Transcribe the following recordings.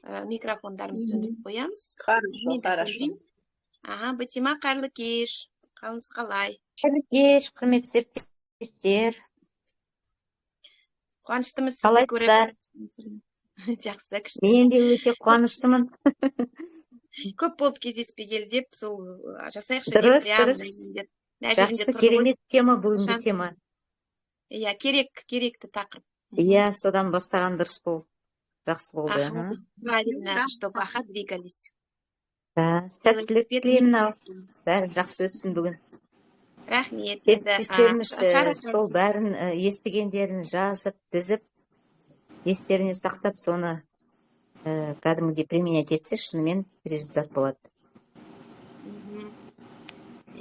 Микрофондарымызды сөндіріп қоямыз. Хорошо, Мен де хорошо. сөндірейін. Батима, қайырлы кеш. Қалыңыз қалай? Қайырлы кеш, құрметті серіктестер. Қуаныштымыз сізді көріп. Қалайсыздар? Жақсы, кіші. Мен де өте қуаныштымын. Көп болды кездеспегелі деп, сол жасайықшы деп, Дұрыс, дұрыс. Жақсы, керемет тема, бүгінгі тема. Иә, керекті тақырып. Иә, содан бастаған дұрыс болды. Жақсы болды. Правильно, чтобы двигались. Сәттілік тілеймін, бәрі жақсы өтсін бүгін. Рахмет. Серіктестеріміз сол бәрін естігендерін жазып, тізіп, естеріне сақтап, соны кәдімгідей применять етсе, шынымен результат болады.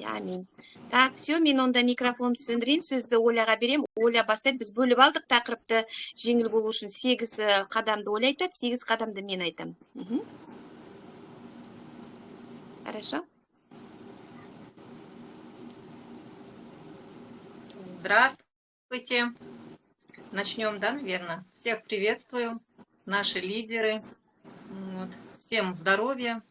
Амин. Так, все, мен онда микрофон сөндірейін, сізді Оляға берем. Оля бастайды, біз бөліп алдық тақырыпты, жеңіл болу үшін 8 қадамды Оля айтады, 8 қадамды мен айтам. Хорошо? Здравствуйте. Начнем, да, наверное? Всех приветствую, наши лидеры. Вот. Всем здоровья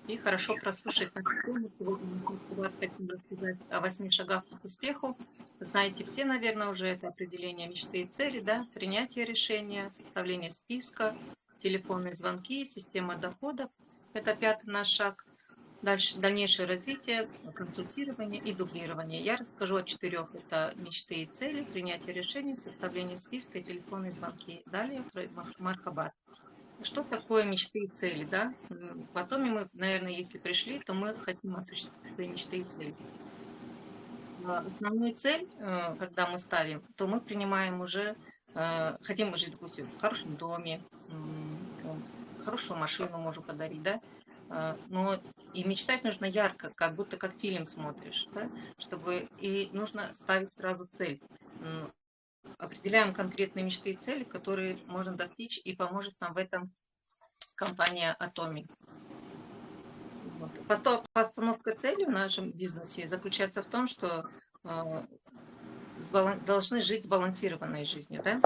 и хорошо прослушать нашу тему. Сегодня мы хотим рассказать о 8 шагах к успеху. Знаете все, наверное, уже это определение мечты и цели, да? Принятие решения, составление списка, телефонные звонки, система доходов. Это 5-й наш шаг. Дальше дальнейшее развитие, консультирование и дублирование. Я расскажу о 4. Это мечты и цели, принятие решений, составление списка и телефонные звонки. Далее про мархабат. Что такое мечты и цели, да? Потом мы, наверное, если пришли, то мы хотим осуществить свои мечты и цели. Основную цель, когда мы ставим, то мы принимаем уже, хотим жить, допустим, в хорошем доме, хорошую машину можем подарить, да? Но и мечтать нужно ярко, как будто как фильм смотришь, да? Чтобы и нужно ставить сразу цель. Определяем конкретные мечты и цели, которые можно достичь, и поможет нам в этом компания Atomi. Вот. Постановка цели в нашем бизнесе заключается в том, что должны жить сбалансированной жизнью. Да?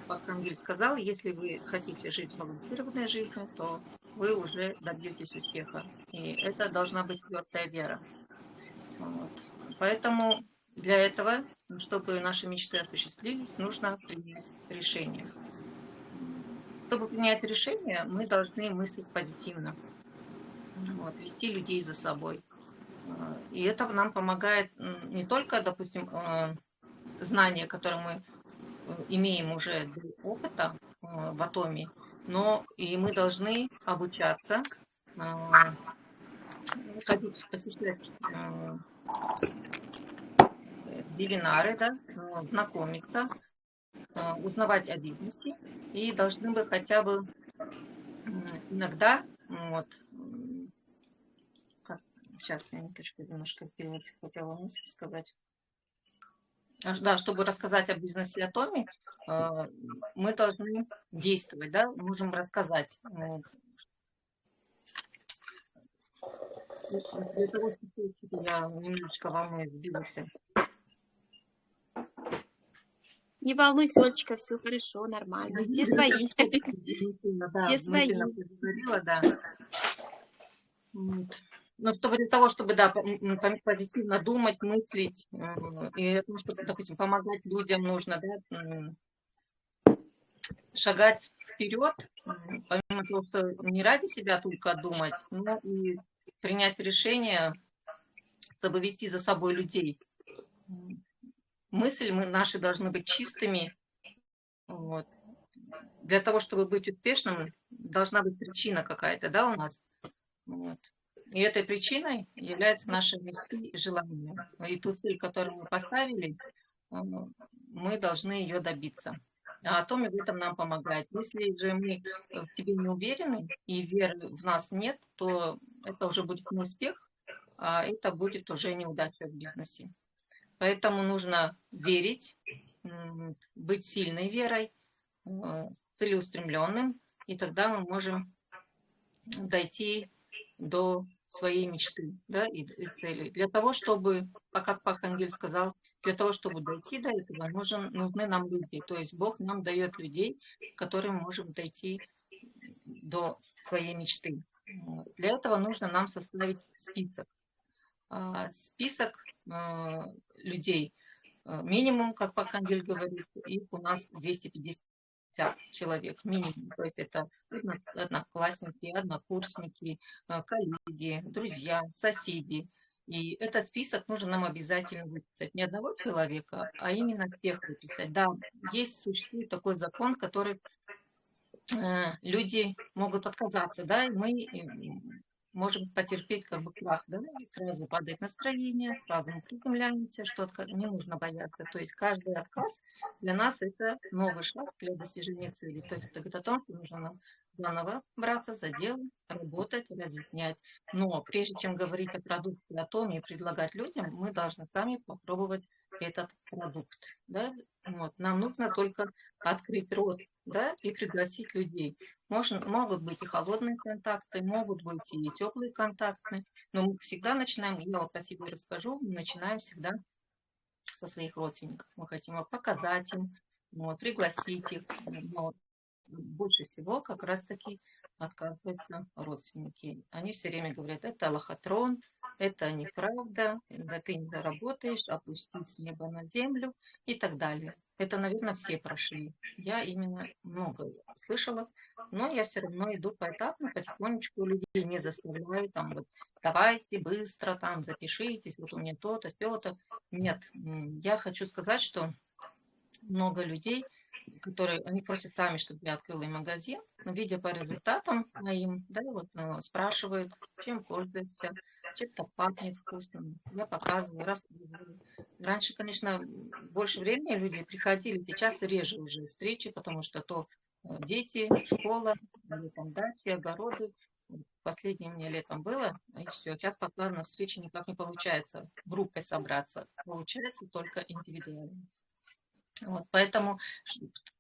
Как Ангель сказал, если вы хотите жить сбалансированной жизнью, то вы уже добьетесь успеха. И это должна быть твердая вера. Вот. Поэтому для этого, чтобы наши мечты осуществились, нужно принять решение. Чтобы принять решение, мы должны мыслить позитивно, вот, вести людей за собой. И это нам помогает не только, допустим, знания, которые мы имеем уже для опыта в Atomi, но и мы должны обучаться, ходить, посещать вебинары, да, знакомиться, узнавать о бизнесе, и должны бы хотя бы иногда, вот, сейчас я немножко сбилась, хотела мысль сказать. Да, чтобы рассказать о бизнесе Atomi, мы должны действовать, да, можем рассказать. Для того, чтобы я немножечко волнуюсь, сбилась. Не волнуйся, Олечка, все хорошо, нормально. Все свои. Все свои. Но чтобы для того, чтобы, да, позитивно думать, мыслить, и чтобы, допустим, помогать людям нужно, да, шагать вперед, помимо того, что не ради себя только думать, но и принять решение, чтобы вести за собой людей. Мысли наши должны быть чистыми. Вот. Для того, чтобы быть успешным, должна быть причина какая-то, да, у нас. Вот. И этой причиной является наши мечты и желания. И ту цель, которую мы поставили, мы должны ее добиться. А Atomi в этом нам помогает. Если же мы в себе не уверены и веры в нас нет, то это уже будет не успех, а это будет уже неудача в бизнесе. Поэтому нужно верить, быть сильной верой, целеустремленным, и тогда мы можем дойти до своей мечты, да, и цели. Для того, чтобы, как Пах Ангель сказал, для того, чтобы дойти до этого, нужны нам люди. То есть Бог нам дает людей, к которым можем дойти до своей мечты. Для этого нужно нам составить список. Список людей, минимум, как Пакхангель говорит, их у нас 250 человек минимум. То есть это одноклассники, однокурсники, коллеги, друзья, соседи. И этот список нужно нам обязательно выписать. Не одного человека, а именно всех выписать. Да, существует такой закон, который люди могут отказаться, да, и мы можем потерпеть как бы крах, да, и сразу падает настроение, сразу мы приземляемся, что не нужно бояться. То есть каждый отказ для нас это новый шаг для достижения цели. То есть это говорит о том, что нужно нам заново браться за дело, работать, разъяснять. Но прежде чем говорить о продукции, о том и предлагать людям, мы должны сами попробовать этот продукт. Да? Вот. Нам нужно только открыть рот, да, и пригласить людей. Могут быть и холодные контакты, могут быть и теплые контакты, но мы всегда начинаем, я вот по себе расскажу, мы начинаем всегда со своих родственников. Мы хотим показать им, вот, пригласить их, но больше всего как раз-таки отказываются родственники. Они все время говорят, это лохотрон, это неправда, да ты не заработаешь, опустись с неба на землю и так далее. Это, наверное, все прошли. Я именно много слышала, но я все равно иду поэтапно, потихонечку людей не заставляю, там, вот, давайте быстро, там, запишитесь, вот у меня то-то, сё-то. Нет, я хочу сказать, что много людей, которые, они просят сами, чтобы я открыла им магазин, но видя по результатам моим, да, вот спрашивают, чем пользуются, чем-то пахнет вкусным, я показываю, рассказываю. Раньше, конечно, больше времени люди приходили, сейчас реже уже встречи, потому что то дети, школа, или там дачи, огороды. Последнее у меня летом было, и все. Сейчас пока на встрече никак не получается группой собраться, получается только индивидуально. Вот, поэтому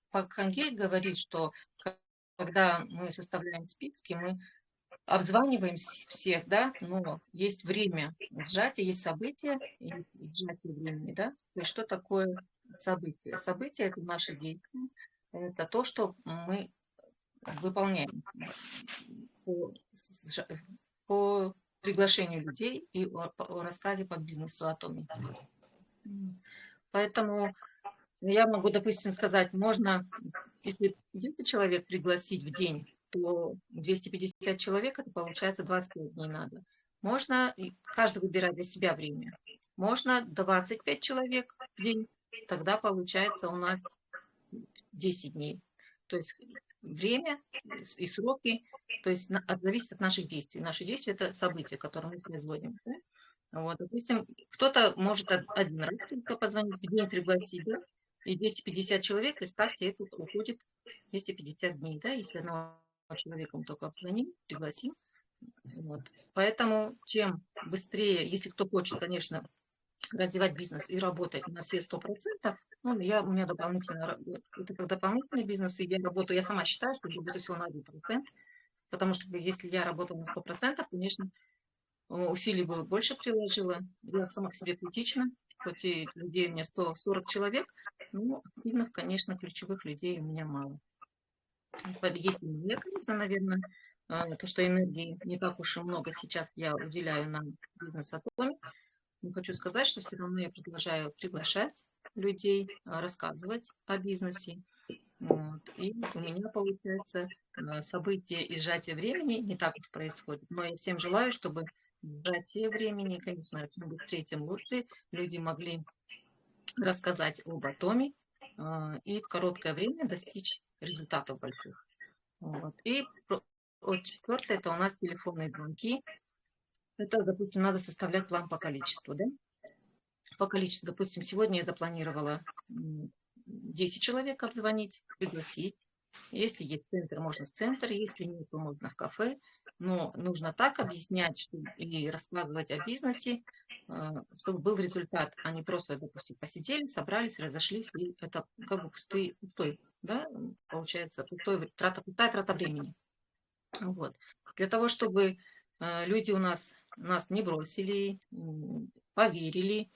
Пакхангель говорит, что когда мы составляем списки, мы обзваниваем всех, да, но есть время сжатия, есть события и сжатие времени, да. То есть что такое событие? Событие – это наши действия, это то, что мы выполняем по приглашению людей и о рассказе по бизнесу о том. Поэтому я могу, допустим, сказать, можно, если 10 человек пригласить в день, то 250 человек, это получается 25 дней надо. Можно, каждый выбирать для себя время. Можно 25 человек в день, тогда получается у нас 10 дней. То есть время и сроки, то есть зависит от наших действий. Наши действия – это события, которые мы производим. Да? Вот, допустим, кто-то может один раз только позвонить, в день пригласить, да? И 250 человек, представьте, это уходит 250 дней, да, если одного человека мы только обзвоним, пригласим. Вот. Поэтому чем быстрее, если кто хочет, конечно, развивать бизнес и работать на все 100%, ну, у меня дополнительно, это как дополнительный бизнес, и я работаю, я сама считаю, что работаю всего на 1%, потому что если я работала на 100%, конечно, усилий бы больше приложила. Я сама к себе критична, хоть и людей у меня 140 человек, но активных, конечно, ключевых людей у меня мало. Если мне, конечно, наверное, то, что энергии не так уж и много сейчас я уделяю на бизнес-атоме, но хочу сказать, что все равно я продолжаю приглашать людей, рассказывать о бизнесе. Вот. И у меня, получается, события и сжатие времени не так уж происходит. Но я всем желаю, чтобы сжатие времени, конечно, чем быстрее, тем лучше, люди могли рассказать об атоме и в короткое время достичь результатов больших. Вот. И четвертое, это у нас телефонные звонки. Это, допустим, надо составлять план по количеству, да? По количеству, допустим, сегодня я запланировала 10 человек обзвонить, пригласить. Если есть центр, можно в центр, если нет, то можно в кафе. Но нужно так объяснять и рассказывать о бизнесе, чтобы был результат, а не просто, допустим, посидели, собрались, разошлись, и это как бы пустой, да, получается, пустая трата времени. Вот. Для того, чтобы люди нас не бросили, поверили,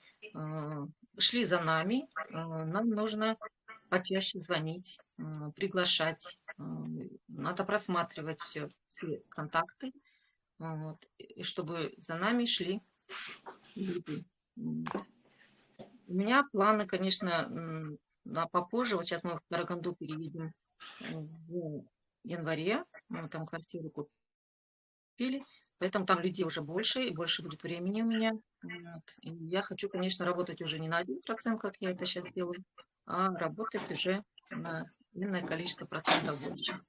шли за нами, нам нужно почаще звонить, приглашать, надо просматривать все контакты, вот, и чтобы за нами шли люди. Вот. У меня планы, конечно, на попозже. Вот сейчас мы в Караганду переедем в январе. Мы там квартиру купили. Поэтому там людей уже больше, и больше будет времени у меня. Вот. И я хочу, конечно, работать уже не на 1%, как я это сейчас делаю, а работать уже на иное количество процентов больше.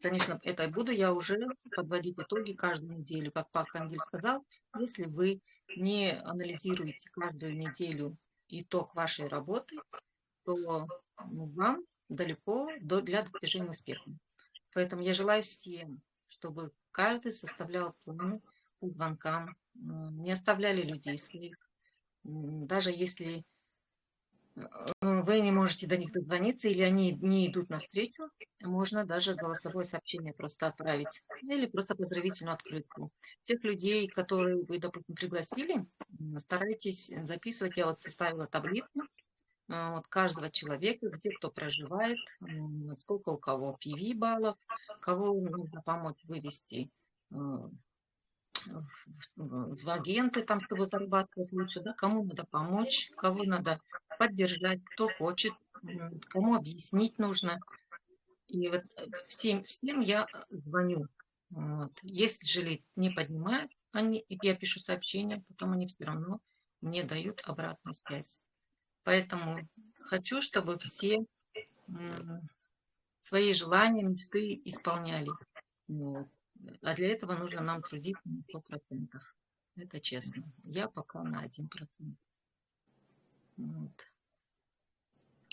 Конечно, это буду я уже подводить итоги каждую неделю, как Пак Ангель сказал. Если вы не анализируете каждую неделю итог вашей работы, то вам далеко для достижения успеха. Поэтому я желаю всем, чтобы каждый составлял планы по звонкам, не оставляли людей своих. Даже если вы не можете до них дозвониться или они не идут навстречу, можно даже голосовое сообщение просто отправить или просто поздравительную открытку. Тех людей, которые вы, допустим, пригласили, старайтесь записывать. Я вот составила таблицу вот, каждого человека, где кто проживает, сколько у кого PV баллов, кого нужно помочь вывести в агенты, там, чтобы зарабатывать лучше, да, кому надо помочь, кого надо поддержать, кто хочет, кому объяснить нужно. И вот всем я звоню. Вот. Если же не поднимают, я пишу сообщение, потом они все равно мне дают обратную связь. Поэтому хочу, чтобы все свои желания, мечты исполняли. Вот. А для этого нужно нам трудиться на 100%. Это честно. Я пока на 1%. Вот.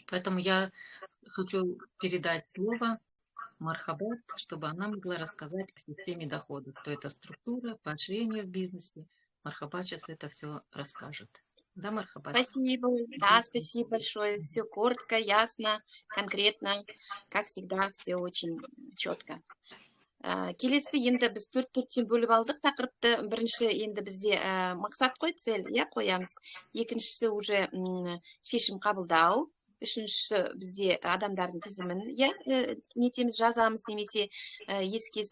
Поэтому я хочу передать слово Мархабат, чтобы она могла рассказать о системе дохода. То это структура, поощрение в бизнесе. Мархабат сейчас это все расскажет. Да, Мархабат? Спасибо, да, спасибо большое. Все коротко, ясно, конкретно. Как всегда, все очень четко. Келесі енді біз төрттен бөліп алдық тақырыпты. Бірінші енді бізде мақсат қой, цель, иә, қоямыз. Екіншісі уже шешім қабылдау. Үшіншісі бізде адамдардың тізімін, иә, нетеміз, жазамыз, немесе еске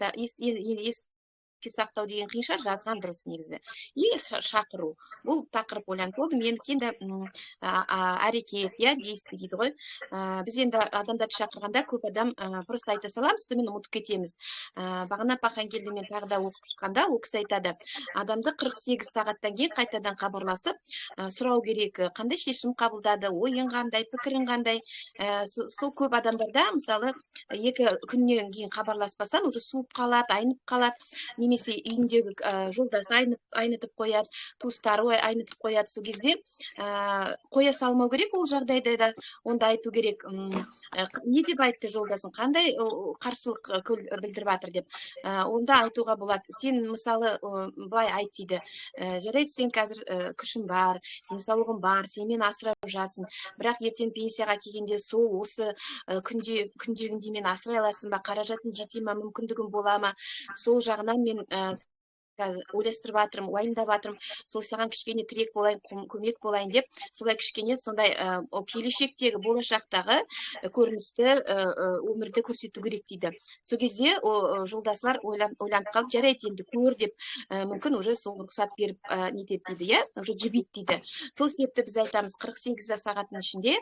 сақтау деген қиынша, жазған дұрыс негізі. И шақыру. Бұл тақырып ойланып болдым. Менікі енді әрекет, иә, действие дейді ғой. Біз енді адамдарды шақырғанда көп адам просто айта саламыз, сонымен ұмытып кетеміз. Бағана Пак Ангельді мен тағы да оқып шыққанда, ол кісі айтады, адамды 48 сағаттан кейін қайтадан хабарласып, сұрау керек, қандай шешім қабылдады, ойың қандай, пікірің қандай. Сол көп адамдарда, мысалы, 2 күннен кейін хабарласпасан, уже суып қалады, айнып қалады. Немесе үйіндегі жолдасы айнытып қояды, туыстары айнытып қояды. Сол кезде қоя салмау керек, ол жағдайда да онда айту керек. Не деп айтты жолдасын, қандай қарсылық білдіріп жатыр деп. Онда айтуға болады. Сен мысалы былай айт дейді. Жарайды, сен қазір күшің бар, денсаулығың бар, сен мені асырап жатсың. Бірақ ертең пенсияға келгенде сол осы күндегінде мен асырай аласың ба, қаражатың жете ма, мүмкіндігің бола ма, сол жағынан мен ойластырып жатырмын, уайымдап жатырмын, сол саған кішкене тірек болайын, көмек болайын деп, солай кішкене сондай келешектегі, болашақтағы көріністі өмірді көрсету керек дейді. Сол кезде жолдасылар ойланып қалып, жарайды енді көр деп, мүмкін уже сол рұқсат беріп нетеді дейді, иә, уже жебейді дейді. Сол себепті біз айтамыз, 48 сағаттың ішінде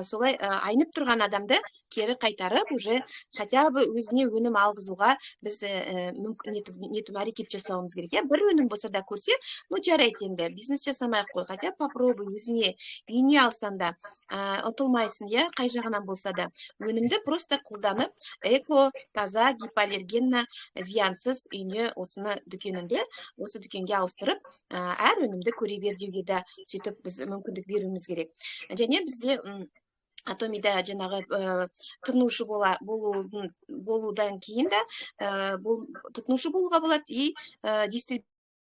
солай айнып тұрған адамды кері қайтарып, уже хотя бы өзіне өнім алғызуға біз нетіп әрекет жасауымыз керек. Бір өнім болса да көрсе, ну жарайды енді, бизнес жасамай қой, хотя попробуй өзіңе, үйіне алсан да, ұтылмайсың, иә, қай жағынан болса да. Өнімді просто қолданып, эко, таза, гипоаллергенна, зиянсыз үйіне осыны дүкенінде, осы дүкенге ауыстырып, әр өнімді көре бер деуге да сөйтіп біз мүмкіндік беруіміз керек. Және бізде Атомида жаңағы тұтынушы болудан кейін де тұтынушы болуға болады, и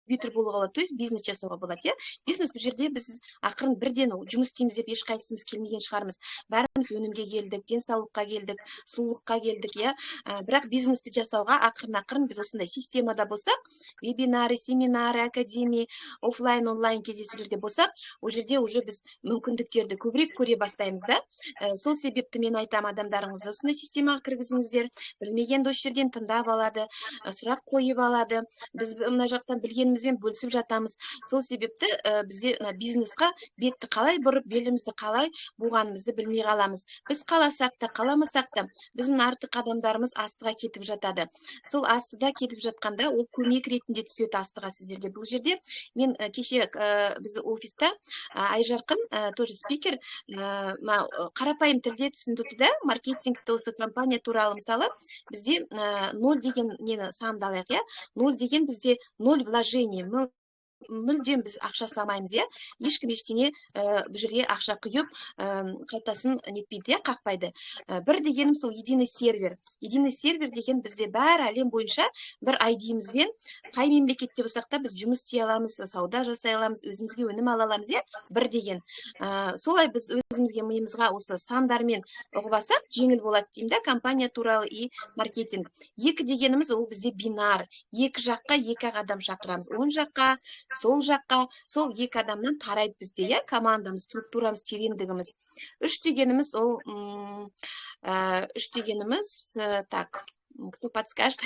дистрибьютор болуға болады, то есть бизнес жасауға болады, иә. Бизнес бұл жерде біз ақырын бірден жұмыс істейміз деп ешқайсымыз келмеген шығармыз. Бәріміз өнімге келдік, денсаулыққа келдік, сұлулыққа келдік, иә. Бірақ бизнесті жасауға ақырын біз осындай системада болсақ, вебинары, семинары, академия, офлайн, онлайн кездесулерде болсақ, ол жерде уже біз мүмкіндіктерді көбірек көре бастаймыз да. Сол себепті мен айтам, адамдарыңызды осындай системаға кіргізіңіздер. Білмеген осы жерден тыңдап алады, сұрақ қойып алады. Біз мына жақтан білгенімізбен бөлісіп жатамыз. Сол себепті бізде бизнесқа бетті қалай бұрып, белімізді қалай буғанымызды білмей қаламыз. Біз қаласақ та, қаламасақ та, біздің артық адамдарымыз астыға кетіп жатады. Сол астыда кетіп жатқанда ол көмек ретінде түседі астыға сіздерге. Бұл жерде мен кеше біз офиста Айжарқын, тоже спикер, қарапайым тілде түсіндірді да, маркетингті осы компания туралы мысалы бізде 0 деген нені санды алайық, иә. 0 деген бізде 0 вложение, мүлдем біз ақша салмаймыз, иә. Ешкім ештеңе бұл жерге ақша құйып, қалтасын нетпейді, иә, қақпайды. 1 дегенім сол единый сервер. Единый сервер деген бізде бәрі әлем бойынша бір ID-мізбен қай мемлекетте болсақ та біз жұмыс істей аламыз, сауда жасай аламыз, өзімізге өнім ала аламыз, иә. 1 деген. Солай біз өзімізге миымызға осы сандармен ұғып жеңіл болады деймін да, компания туралы и маркетинг. 2 дегеніміз ол бізде бинар. 2 жаққа 2 адам шақырамыз. 10 жаққа, сол жаққа, сол 2 адамнан тарайды бізде, иә, командамыз, структурамыз, тереңдігіміз. 3 дегеніміз ол 3 дегеніміз, так, кто подскажет?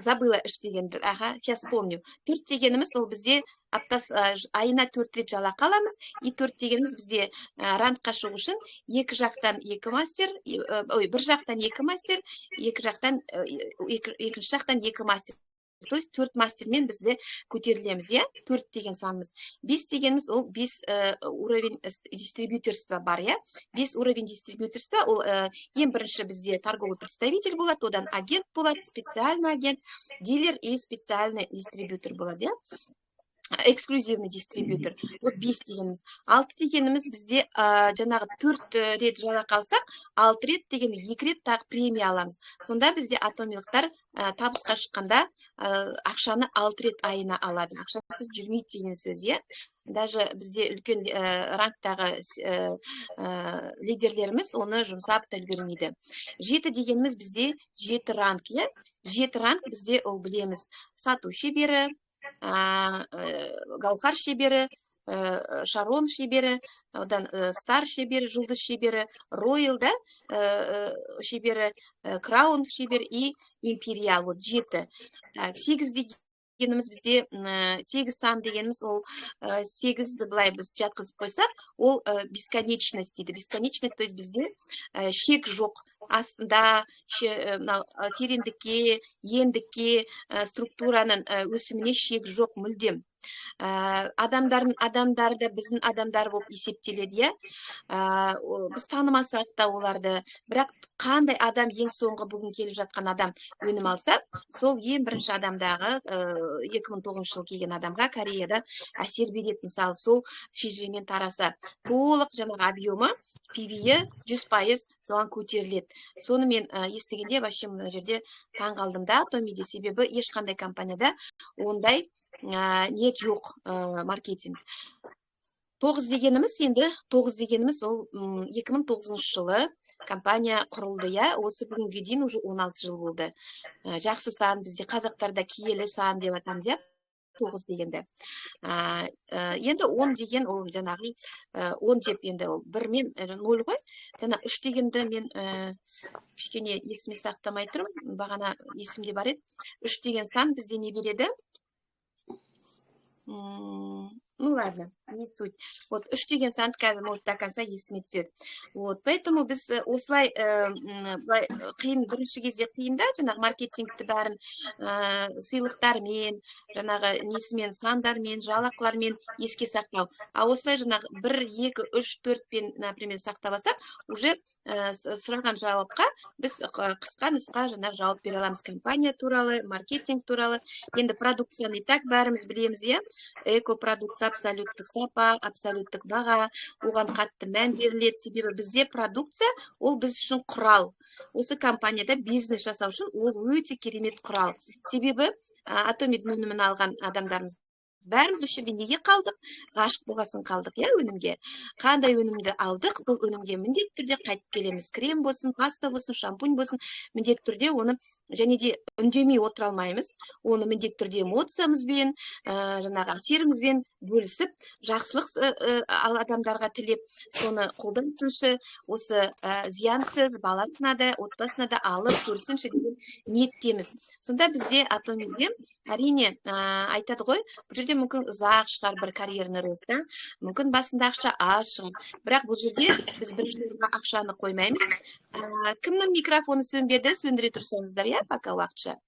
Забыла 3 дегенді. Ага, сейчас вспомню. 4 дегеніміз ол бізде айына 4 рет жалақы аламыз. И 4 дегеніміз бізде рандқа шығу үшін 2 жақтан 2 мастер, 1 жақтан 2 мастер, 2 жақтан 2 мастер. То есть 4 мастермен бізде көтерілеміз, иә, 4 деген санымыз. 5 дегеніміз ол 5 уровень дистрибьюторства бар, иә. 5 уровень дистрибьюторства, ол ең бірінші бізде торговый представитель болады, одан агент болады, специальный агент, дилер и специальный дистрибьютор болады, иә. Эксклюзивный дистрибьютор. Вот 5 дегеніміз. 6 дегеніміз бізде жаңағы 4 рет жалақы алсақ, 6 рет деген 2 рет тағы премия аламыз. Сонда бізде атомилықтар табысқа шыққанда ақшаны 6 рет айына алады. Ақшасыз жүрмейді деген сөз, иә. Даже бізде үлкен рангтағы лидерлеріміз оны жұмсап та үлгермейді. 7 дегеніміз бізде 7 ранг, иә. 7 ранг бізде ол білеміз. Сату шебері, Гаухар шебері, Шарон шебері, одан Стар шебері, Жұлдыз шебері, Роял, да, шебері, Краун шебері и Империал, вот 7. 8 дегеніміз бізде 8 сан дегеніміз ол 8-ді былай біз жатқызып қойсақ, ол бесконечность дейді. Бесконечность, то есть бізде шек жоқ. Астында тереңдікке, ендікке, структураның өсіміне шек жоқ мүлдем. Адамдарды біздің адамдар болып есептеледі, иә. Біз танымасақ та оларды, бірақ қандай адам ең соңғы бүгін келіп жатқан адам өнім алса, сол ең бірінші адамдағы 2009 жыл келген адамға Кореяда әсер береді. Мысалы, сол шежіремен тараса, толық жаңағы объемы, PV-і 100% соған көтеріледі. Соны мен естігенде вообще мына жерде таң қалдым да, Томиде, себебі ешқандай компанияда ондай не жоқ маркетинг. 9 дегеніміз енді 9 дегеніміз ол 2009 жылы компания құрылды, иә. Осы бүгінге дейін уже 16 жыл болды. Жақсы сан, бізде қазақтарда киелі сан деп атамыз, иә. 9 дегенді. Енді 10 деген ол жаңағы 10 деп енді ол 1 мен 0 ғой. Жаңа 3 дегенді мен кішкене есіме сақтамай тұрмын. Бағана есімде бар еді. 3 деген сан бізде не береді? Ну ладно, не суть. Вот 3 деген сан қазір может до конца есіме түседі. Вот, поэтому біз осылай қиын, бірінші кезде қиын да, жаңағы маркетингті бәрін сыйлықтармен, жаңағы несімен, сандармен, жалақылармен еске сақтау. А осылай жаңағы 1, 2, 3, 4 пен, например, сақтап алсақ, уже сұраған жауапқа біз қысқа нұсқа жаңағы жауап бере аламыз. Компания туралы, маркетинг туралы. Енді продукцияны и так бәріміз білеміз, иә. Экопродукция, абсолюттық сапа, абсолюттік баға, оған қатты мән беріледі. Себебі бізде продукция ол біз үшін құрал. Осы компанияда бизнес жасау үшін ол өте керемет құрал. Себебі Атомид өнімін алған адамдарымыз бәріміз осы жерде неге қалдық? Ғашық болғасын қалдық, иә, өнімге. Қандай өнімді алдық, ол өнімге міндетті түрде қайтып келеміз. Крем болсын, паста болсын, шампунь болсын, міндетті түрде оны және де үндемей отыра алмаймыз. Оны міндетті түрде эмоциямызбен, жаңағы әсерімізбен бөлісіп, жақсылық адамдарға тілеп, соны қолдансыншы, осы зиянсыз баласына да, отбасына да алып көрсінші деген ниеттеміз. Сонда бізде Атомидде әрине айтады ғой, бұл жерде мүмкін ұзақ шығар бір карьерный роста, мүмкін басында ақша аз шығар. Бірақ бұл жерде біз бірінші орынға ақшаны қоймаймыз. Кімнің микрофоны сөнбеді, сөндіре тұрсаңыздар, иә, пока уақытша.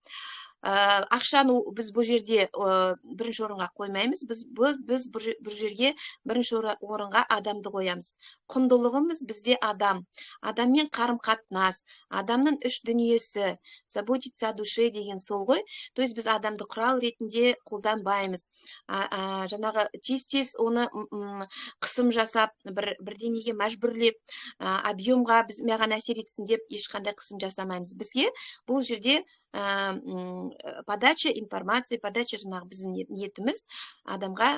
Ақшаны біз бұл жерде бірінші орынға қоймаймыз. Біз бұл жерге бірінші орынға адамды қоямыз. Құндылығымыз бізде адам. Адаммен қарым-қатынас, адамның үш дүниесі, заботиться о душе деген сол ғой. То есть біз адамды құрал ретінде қолданбаймыз. Жаңағы тез-тез оны қысым жасап, бірдеңеге мәжбүрлеп, объемға біз маған әсер етсін деп ешқандай қысым жасамаймыз. Бізге бұл жерде подача информации, подача жаңағы біздің ниетіміз адамға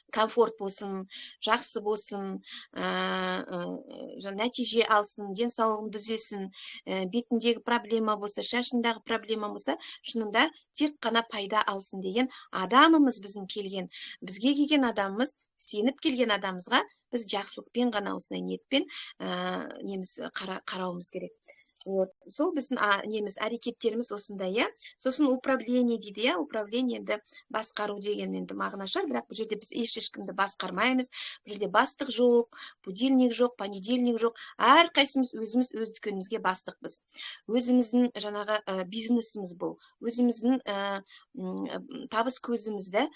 комфорт болсын, жақсы болсын, нәтиже алсын, денсаулығын түзесін, бетіндегі проблема болса, шашындағы проблема болса, шынында тек қана пайда алсын деген адамымыз біздің келген. Бізге келген адамымыз, сеніп келген адамымызға біз жақсылықпен ғана осындай ниетпен қарауымыз керек. Сол біздің неміз әрекеттеріміз осындай, иә. Сосын управление дейді, иә. Управление енді басқару деген енді мағынашар, бірақ бұл жерде біз ешкімді басқармаймыз. Бұл жерде бастық жоқ, будильник жоқ, понедельник жоқ. Әрқайсымыз өзіміз өз дүкенімізге бастықпыз. Өзіміздің жаңағы бизнесіміз бұл. Өзіміздің табыс көзімізді,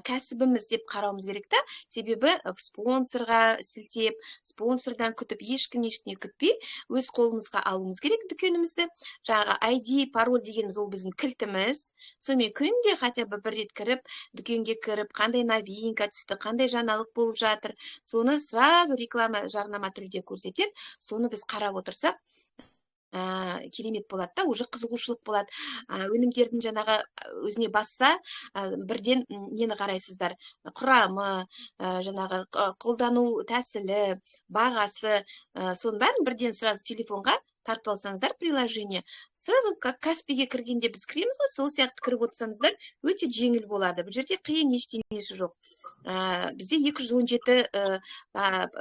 кәсібіміз деп қарауымыз керек та. Себебі спонсорға сілтеп, спонсордан күтіп, ешкім ештеңе күтпей, өз қолымызға алуымыз керек дүкенімізді. Жаңағы ID, пароль дегеніміз ол біздің кілтіміз. Сонымен күнде хотя бы бір рет кіріп, дүкенге кіріп, қандай новинка түсті, қандай жаңалық болып жатыр, соны сразу реклама, жарнама түрде көрсетеді. Соны біз қарап отырсақ, керемет болады да, уже қызығушылық болады. Өнімдердің жаңағы өзіне басса, бірден нені қарайсыздар? Құрамы, жаңағы қолдану тәсілі, бағасы, соның бәрін бірден сразу телефонға тартып алсаңыздар приложение. Сразу как Каспиге кіргенде біз кіреміз ғой, сол сияқты кіріп отырсаңыздар, өте жеңіл болады. Бұл жерде қиын ештеңесі жоқ. Бізде 217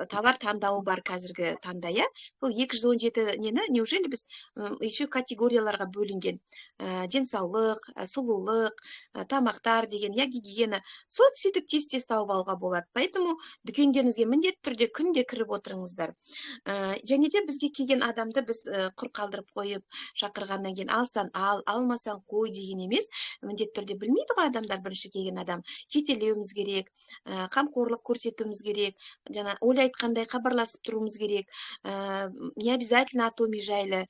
товар таңдауы бар қазіргі таңда, иә. Бұл 217 нені, неужели біз еще категорияларға бөлінген? Денсаулық, сұлулық, тамақтар деген, я гигиена. Сөйтіп тез-тез тауып алуға болады. Поэтому дүкендеріңізге міндетті түрде күнде кіріп отырыңыздар. Және де бізге келген адамды біз құр қалдырып қойып, шақырғаннан кейін алсан ал, алмасан қой деген емес. Міндетті түрде білмейді ғой адамдар, бірінші келген адам. Жетелеуіміз керек, қамқорлық көрсетуіміз керек, жаңа Оля айтқандай хабарласып тұруымыз керек. Не обязательно Атоми жайлы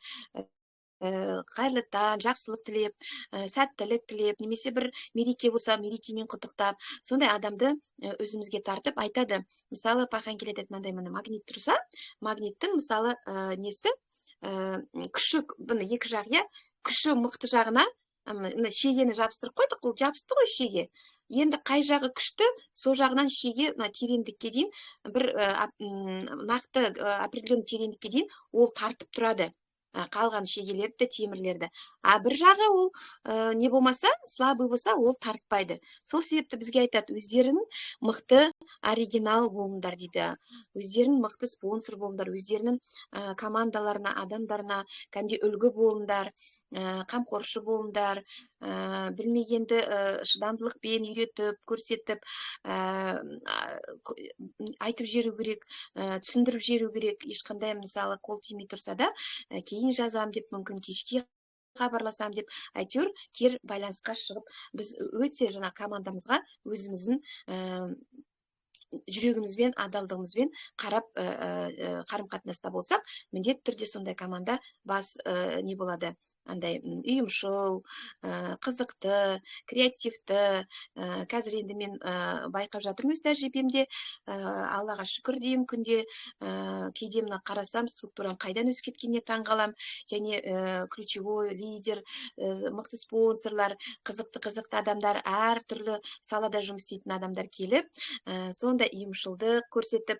қайырлы таң, жақсылық тілеп, сәттілік тілеп, немесе бір мереке болса, мерекемен құттықтап, сондай адамды өзімізге тартып айтады. Мысалы, пахан келеді, мынандай магнит тұрса, магниттің мысалы несі, күші, бұны екі жақ, иә, күші мықты жағына шегені жабыстырып қойдық, ол жабысты ғой шеге. Енді қай жағы күшті, сол жағынан шеге тереңдікке дейін, бір нақты определенный тереңдікке дейін ол тартып тұрады. Қалған шегелерді, темірлерді. Бір жағы ол не болмаса, слабый болса, ол тартпайды. Сол себепті бізге айтады, өздерінің мықты оригинал болыңдар дейді. Өздерінің мықты спонсор болыңдар, өздерінің командаларына, адамдарына кәдімгі үлгі болыңдар, қамқоршы болыңдар, білмегенді шыдамдылықпен үйретіп, көрсетіп, айтып жеру керек, түсіндіріп жеру керек. Ешқандай мысалы қол тимей тұрса да, кейін жазам деп, мүмкін кешке хабарласам деп, әйтеуір кер байланысқа шығып, біз өте жаңа командамызға өзіміздің жүрегімізбен, адалдығымызбен қарап қарым-қатынаста болсақ, міндетті түрде сондай команда бас не болады, андай ұйымшыл, қызықты, креативті, қазір енді мен байқап жатырмын өз тәжірибемде, Аллаға шүкір деймін күнде, кейде мына қарасам структурам қайдан өсіп кеткеніне таң қалам, және ключевой лидер, мықты спонсорлар, қызықты адамдар, әртүрлі салада жұмыс істейтін адамдар келіп, сондай ұйымшылдық көрсетіп,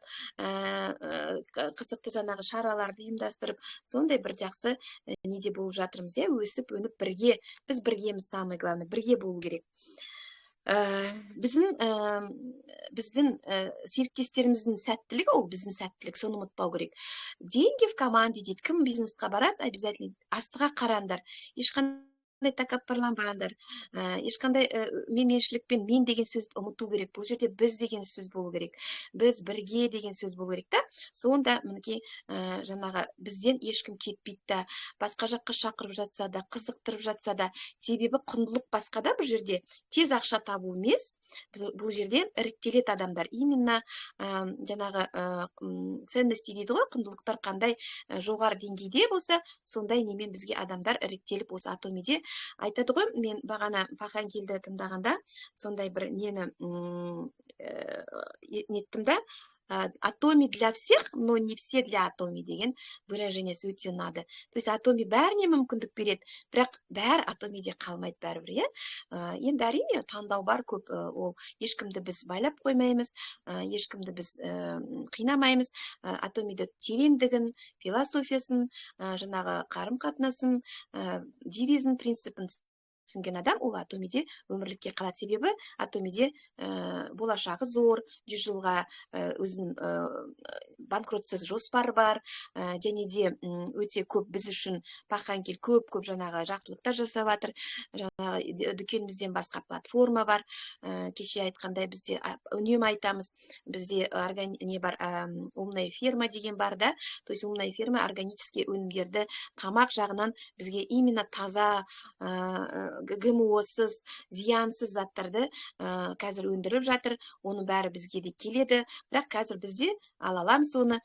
қызықты жаңағы шараларды ұйымдастырып, сондай бір жақсы неде болып жатырмыз, өсіп өніп бірге, біз біргеміз, самое главное, бірге болу керек. Біздің серіктестеріміздің сәттілігі, ол біздің сәттілік, соны ұмытпау керек. Деньги в команде дейді, кім бизнесқа барады, обязательно астыға қараңдар, ешқандай тәкаппарланбаңдар, ешқандай менменшілікпен мен деген сөзді ұмыту керек. Бұл жерде біз деген сөз болу керек, біз бірге деген сөз болу керек та. Сонда мінекей жаңағы бізден ешкім кетпейді да, басқа жаққа шақырып жатса да, қызықтырып жатса да, себебі құндылық басқа да. Бұл жерде тез ақша табу емес, бұл жерде іріктелет адамдар. Именно жаңағы ценности дейді ғой, құндылықтар қандай жоғары деңгейде болса, сондай немен бізге адамдар іріктеліп осы Атомиде. Айтады ғой, мен бағана Пахангелді тыңдағанда сондай бір нені неттім да, Атоми для всех, но не все для Атоми деген выражениесі өте ұнады. То есть Атоми бәріне мүмкіндік береді, бірақ бәр Атомиде қалмайды бәрібір, енді әрине таңдау бар көп, ол ешкімді біз байлап қоймаймыз, ешкімді біз қинамаймыз. Атомиді тереңдігін, философиясын, жаңағы қарым-қатынасын, девизін, принципін түсінген адам ол Атомиде өмірлікке қалады. Себебі Атомиде болашағы зор, 100 жылға өзін банкротсыз жоспар бар, және де өте көп біз үшін Пахангел көп жаңағы жақсылықтар жасап жатыр. Жаңағы дүкенімізден басқа платформа бар. Кеше айтқандай бізде үнемі айтамыз, бізде не бар, умная ферма деген бар да. То есть умная ферма органический өнімдерді тамақ жағынан бізге именно таза, ГМО-сыз, зиянсыз заттарды қазір өндіріп жатыр. Оның бәрі бізге де келеді. Бірақ қазір бізде ала аламыз оны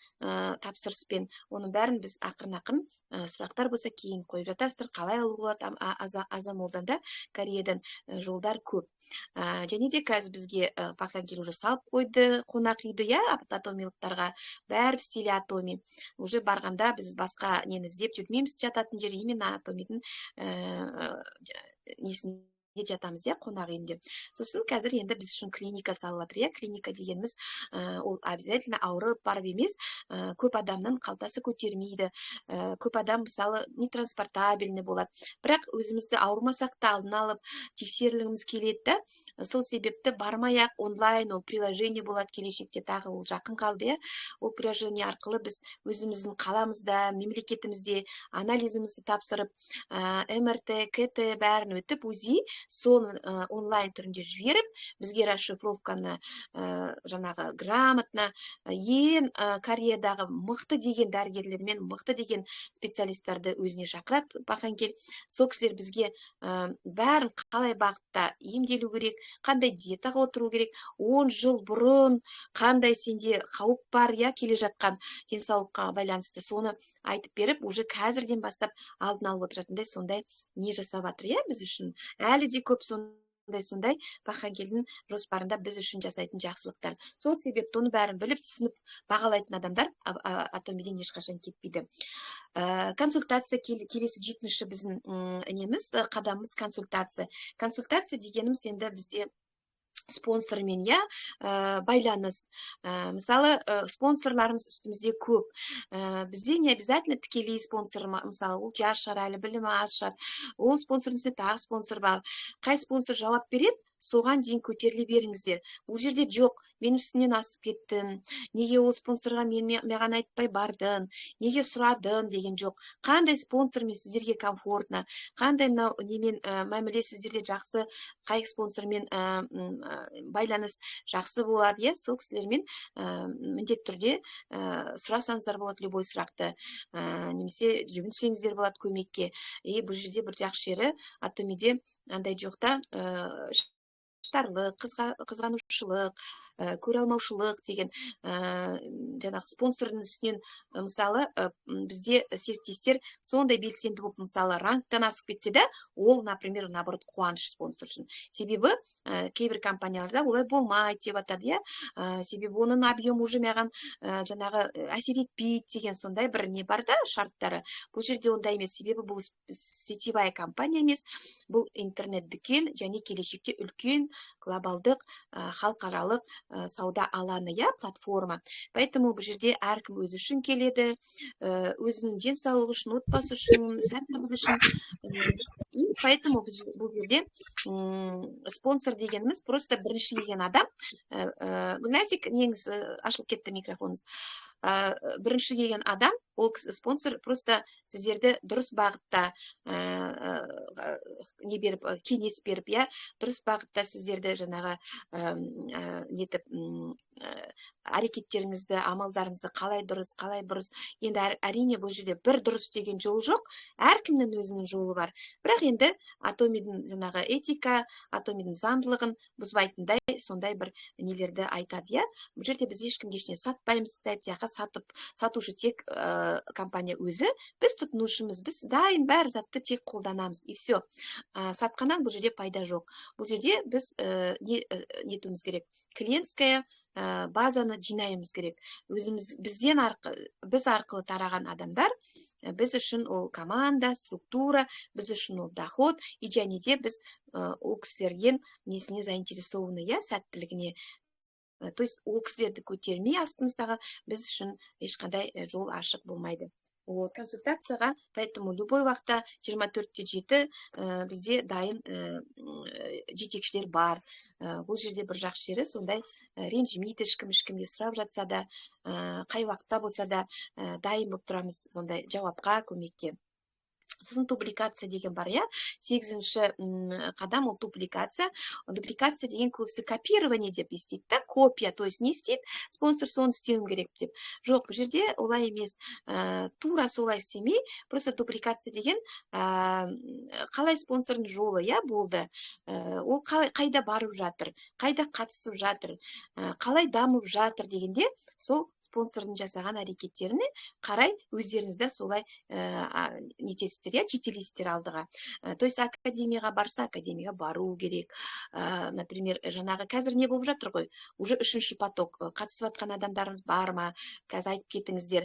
тапсырыспен. Оның бәрін біз ақырын сұрақтар болса кейін қойып жатасыздар. Қалай алуға болады Азамолдан, Кореядан жолдар көп. Және де қазір бізге Пахангел уже салып қойды қонақ үйді, атомилықтарға, бәрі в стиле Атоми. Уже барғанда біз басқа нені іздеп жүрмейміз, жататын жер именно Атомидің несінде жатамыз, қонақ үйінде. Сосын қазір енді біз үшін клиника салып жатыр. Клиника дегеніміз ол обязательно ауырып барып емес, көп адамның қалтасы көтермейді, көп адам мысалы нетранспортабельный болады. Бірақ өзімізді ауырмасақ та алдын алып тексерілгіміз келеді да. Сол себепті бармай-ақ онлайн ол приложение болады, келешекте тағы ол жақын қалды. Ол приложение арқылы біз өзіміздің қаламызда, мемлекетімізде анализімізді тапсырып, МРТ, КТ бәрін өтіп, УЗИ соны онлайн түрінде жіберіп, бізге расшифровканы жаңағы грамотно, ең Кореядағы мықты деген дәрігерлермен, мықты деген специалисттарды өзіне шақырады Пахангел. Сол кісілер бізге бәрін қалай бағытта емделу керек, қандай диетаға отыру керек, 10 жыл бұрын қандай сенде қауіп бар, келе жатқан денсаулыққа байланысты, соны айтып беріп, уже қазірден бастап алдын алып отыратындай сондай не жасап жатыр, біз үшін. Әлі де көп сондай Пахангелдің жоспарында біз үшін жасайтын жақсылықтар. Сол себепті оны бәрін біліп, түсініп бағалайтын адамдар Атомиден ешқашан кетпейді. Консультация келесі 7-ші біздің неміз, қадамымыз консультация. Консультация дегеніміз енді бізде спонсормен байланыс. Мысалы, спонсорларымыз үстімізде көп. Бізде не обязательно тікелей спонсор, мысалы, ол жас шығар, әлі білімі аз шығар. Ол спонсордың үстіне тағы спонсор бар. Қай спонсор жауап береді, соған дейін көтеріле беріңіздер. Бұл жерде жоқ, мен үстінен асып кеттім, неге ол спонсорға маған айтпай бардың, неге сұрадың деген жоқ. Қандай спонсормен сіздерге комфортно, қандай немен мәміле сіздерде жақсы, қай спонсормен байланыс жақсы болады, сол кісілермен міндетті түрде сұрасаңыздар болады любой сұрақты, немесе жүгінсеңіздер болады көмекке. Бұл жерде бір жақсы жері Атомиде андай жоқта, қызғанушылық, көралмаушылық деген жаңағы спонсордың үстінен мысалы бізде серіктестер сондай белсенді болып мысалы рангтан асып кетсе де ол, например, наоборот қуаныш спонсор үшін. Себебі кейбір компанияларда олай болмайды деп атады, себебі оның объемы уже маған жаңағы әсер етпейді деген сондай бір не бар да шарттары. Бұл жерде ондай емес, себебі бұл сетевая компания емес, бұл интернет-дүкен және келешекте үлкен глобалдық халықаралық сауда алаңы, платформа. Поэтому бұл жерде әркім өзі үшін келеді, өзінің денсаулығы үшін, отбасы үшін, сәттілігі үшін. И поэтому бұл жерде спонсор дегеніміз просто бірінші келген адам. Гүлназик, неңіз ашылып кетті микрофоныңыз. Бірінші келген адам, ол спонсор просто сіздерді дұрыс бағытта не беріп, кеңес беріп, дұрыс бағытта сіздерді жаңағы нетіп әрекеттеріңізді, амалдарыңызды қалай дұрыс, қалай бұрыс. Енді әрине бұл жерде бір дұрыс деген жол жоқ, әркімнің өзінің жолы бар. Бірақ енді Atomi'дің жаңағы этика, Atomi'дің заңдылығын бұзбайтындай сондай бір нелерді айтады. Бұл жерде біз ешкімге ештеңе сатпаймыз, сатушы тек компания өзі, біз тұтынушымыз, біз дайын бәр затты тек қолданамыз, и все. Сатқаннан бұл жерде пайда жоқ. Бұл жерде біз нетуіміз керек, клиентская базаны жинаймыз керек. Біз арқылы тараған адамдар, біз үшін ол команда, структура, біз үшін ол доход, и және де біз ол кісілерген несіне заинтересованы, сәттілігіне. То есть ол кісілерді көтермей астымыздағы біз үшін ешқандай жол ашық болмайды. Консультацияға, поэтому любой уақытта 24/7 бізде дайын жетекшілер бар. Бұл жерде бір жақсы жері сондай ренжімейді, ешкімге сұрап жатса да, қай уақытта болса да дайын болып тұрамыз сондай жауапқа, көмекке. Сосын дубликация деген бар, 8-ші қадам ол дубликация. Дубликация деген көбісі копирование деп естейді, копия, то есть не істейді, спонсор соны істеуім керек деп. Жоқ, бұл жерде олай емес, тура солай істемей, просто дубликация деген қалай спонсордың жолы, болды. Ол қайда барып жатыр, қайда қатысып жатыр, қалай дамып жатыр дегенде, сол спонсордың жасаған әрекеттеріне қарай өздеріңізді солай нетесіздер, жетелейсіздер алдыға. То есть академияға барса, академияға бару керек. Например, жаңағы қазір не болып жатыр ғой? Уже 3-ші поток қатысып жатқан адамдарыңыз бар ма? Қазір айтып кетіңіздер.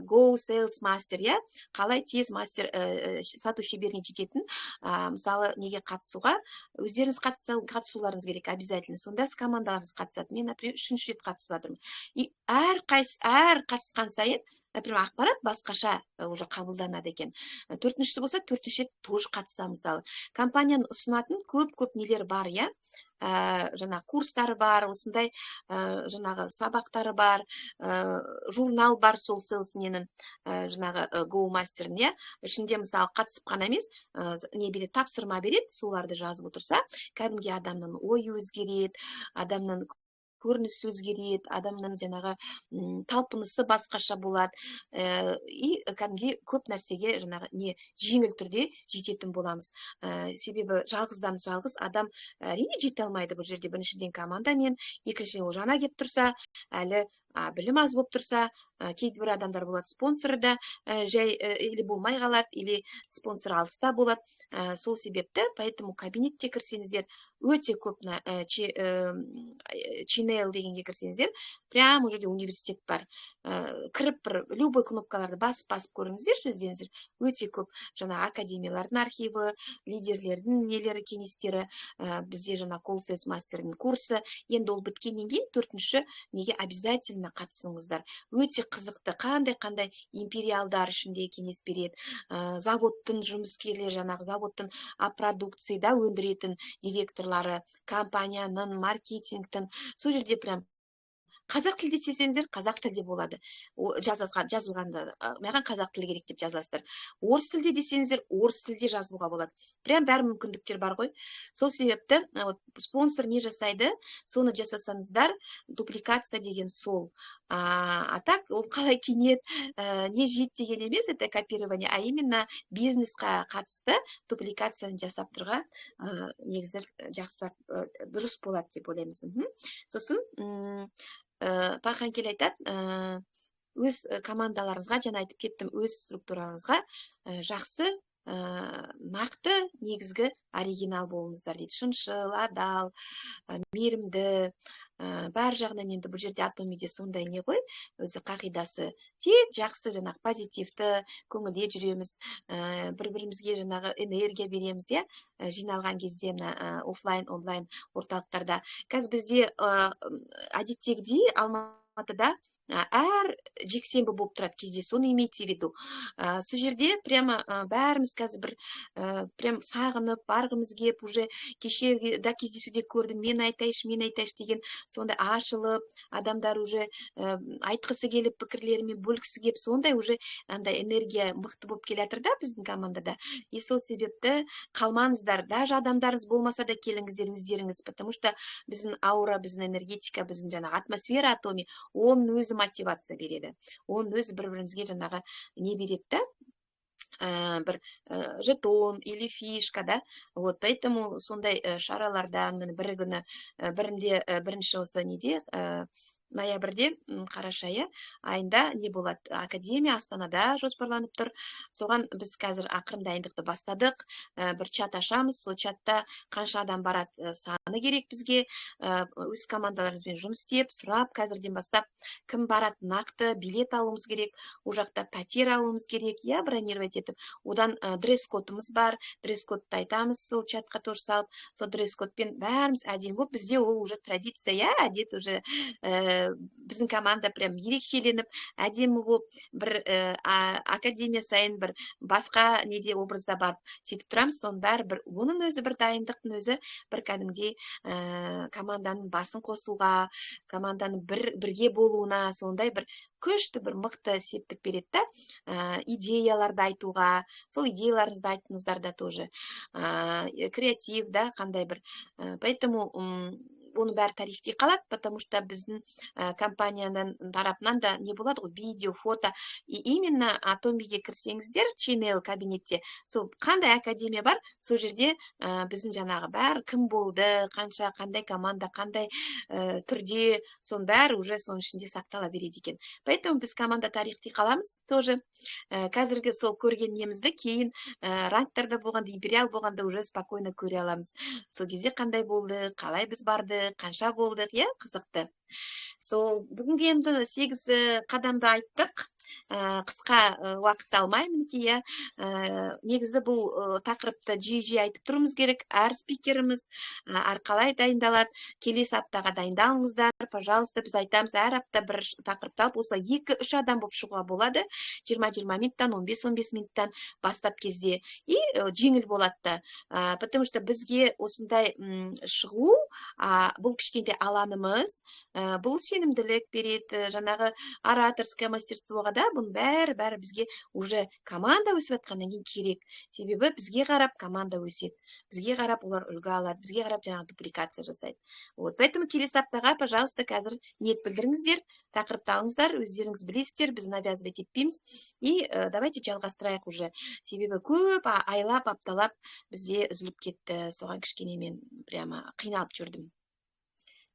Go Sales Master, қалай тез мастер сату шеберіне жететін. Мысалы, неге қатысуға? Өздеріңіз қатысуларыңыз керек, обязательно. Сонда с командаларыңыз қатысады. Мен, например, 3-ші рет қатысып жатырмын. И әр қатысқан сайын, например, ақпарат басқаша уже қабылданады екен. 4-ші болса, 4-ші рет тоже қатыса, мысалы. Компанияның ұсынатын көп нелер бар, жаңа курстары бар, осындай жаңағы сабақтары бар, журнал бар, сол селсненің жаңағы Go Master'ın, ішінде мысалы қатысып қана емес, не береді, тапсырма береді, соларды жазып отырса, кәдімгі адамның ойы өзгереді, адамның көрінісі өзгереді, адамның жаңағы талпынысы басқаша болады, и кәдімгі көп нәрсеге жаңағы жеңіл түрде жететін боламыз. Себебі жалғыздан жалғыз адам әрине жете алмайды. Бұл жерде біріншіден командамен, екіншіден ол жаңа келіп тұрса, әлі білім аз болып тұрса, кейбір адамдар болады спонсоры да жай или болмай қалады, или спонсор алыста болады. Сол себепті, поэтому кабинетте кірсеңіздер, өте көп Чинейл дегенге кірсеңіздер, прямо жерде университет бар. Кіріп бір любой кнопкаларды басып көріңіздер, өздеріңіздер. Өте көп жаңа академиялардың архиві, лидерлердің нелері, кеңестері, бізде жаңа Go Sales Master'ның курсы. Енді ол біткеннен кейін 4-ші неге обязательно қатысыңыздар. Өте қызықты, қандай империалдар ішінде кеңес береді. Заводтың жұмыскерлері, жаңағы заводтың продукцияда өндіретін директорлары, компанияның, маркетингтің, сол жерде прям Қазақ тілде десеңіздер, қазақ тілде болады. Жазылғанда маған қазақ тілі керек деп жазасыздар. Орыс тілде десеңіздер, орыс тілде жазылуға болады. Прям бәрі мүмкіндіктер бар ғой. Сол себепті спонсор не жасайды, соны жасасаңыздар, дупликация деген сол. А так ол қалай киінеді, не жейді деген емес, это копирование, а именно бизнесқа қатысты дупликацияны жасап тұрға негізі жақсы дұрыс болады деп ойлаймыз. Сосын Паханкел айтады, өз командаларыңызға, жаңа айтып кеттім, өз структураңызға жақсы нақты негізгі оригинал болыңыздар дейді. Шыншыл, адал, мейірімді, бәр жағынан енді бұл жерде Атомиде сондай не ғой, өзі қағидасы тек жақсы, жаңағы позитивті, көңілде жүреміз, бір-бірімізге жаңағы энергия береміз, жиналған кезде офлайн, онлайн орталықтарда. Қазір бізде әдеттегідей Алматыда әр жексенбі болып тұрады кездесу, соны имейте в виду. Сол жерде прямо бәріміз қазір бір прям сағынып барғымыз кеп, уже кеше да кездесуде көрдім, мен айтайшы деген сондай ашылып, адамдар уже айтқысы келіп, пікірлерімен бөлгісі кеп, сондай уже андай энергия мықты болып келе жатыр да біздің командада. И сол себепті қалмаңыздар, даже адамдарыңыз болмаса да келіңіздер өздеріңіз, потому что біздің аура, біздің энергетика, біздің жаңағы атмосфера Атоми, оның өзі мотивация береді. Оның өзі бір-бірімізге жаңағы не береді да, бір жетон или фишка, да, вот, поэтому сондай шаралардан бір күні бірінші осы неде ноябрьде, қараша айында не болады, академия Астанада жоспарланып тұр. Соған біз қазір ақырын дайындықты бастадық. Бір чат ашамыз, сол чатта қанша адам барады, саны керек бізге, өз командаларымызбен жұмыс істеп, сұрап, қазірден бастап кім барады, нақты билет алуымыз керек, ол жақта пәтер алуымыз керек, бронировать етіп. Одан дресс-кодымыз бар, дресс-кодты айтамыз, сол чатқа тоже салып, сол дресс-кодпен бәріміз әдемі болып, бізде ол уже традиция, әдет уже біздің команда прям ерекшеленіп, әдемі болып, бір академия сайын бір басқа неде образда барып сөйтіп тұрамыз. Соның бәрі бір, оның өзі бір дайындықтың өзі бір кәдімгідей команданың басын қосуға, команданың бірге болуына сондай бір күшті, бір мықты септік береді да, идеяларды айтуға, сол идеяларыңызды айтыңыздар да тоже, креатив, да, қандай бір, поэтому оны бәрі тарихте қалады, потому что біздің компаниядан тарапынан да не болады ғой, видео, фото. И именно Атомиге кірсеңіздер, Channel кабинетте, сол қандай академия бар, сол жерде біздің жаңағы бәрі кім болды, қанша, қандай команда, қандай түрде, сон бәрі уже соның ішінде сақтала береді екен. Поэтому біз команда тарихте қаламыз тоже. Қазіргі сол көрген немізді кейін ранктарда болғанда, империал болғанда уже спокойно көре аламыз. Сол кезде қандай болды, қалай біз барды, қанша болдық, қызықты. Сол бүгінгі енді 8 қадамды айттық. Қысқа уақыт алмай, мінекей, негізі бұл тақырыпты жиі айтып тұруымыз керек. Әр спикеріміз қалай дайындалады, келесі аптаға дайындалыңыздар, пожалуйста. Біз айтамыз, әр апта бір тақырыпты алып, осылай 2-3 адам болып шығуға болады. 20-20 минуттан, 15-15 минуттан бастап кезде. И жеңіл болады да. Потому что бізге осындай шығу, бұл кішкентай аланымыз, бұл сенімділік береді, жаңағы ораторское мастерствоға да, бұның бәрі бізге уже команда өсіп атқаннан кейін керек. Себебі бізге қарап команда өседі. Бізге қарап олар үлгі алады, бізге қарап жаңағы дупликация жасайды. Вот, поэтому келесі аптаға, пожалуйста, қазір ниет білдіріңіздер, тақырыпты алыңыздар, өздеріңіз білесіздер, біз навязывать етпейміз. И давайте жалғастырайық уже. Себебі көп айлап, апталап бізде үзіліп кетті. Соған кішкене мен прямо қиналып жүрдім.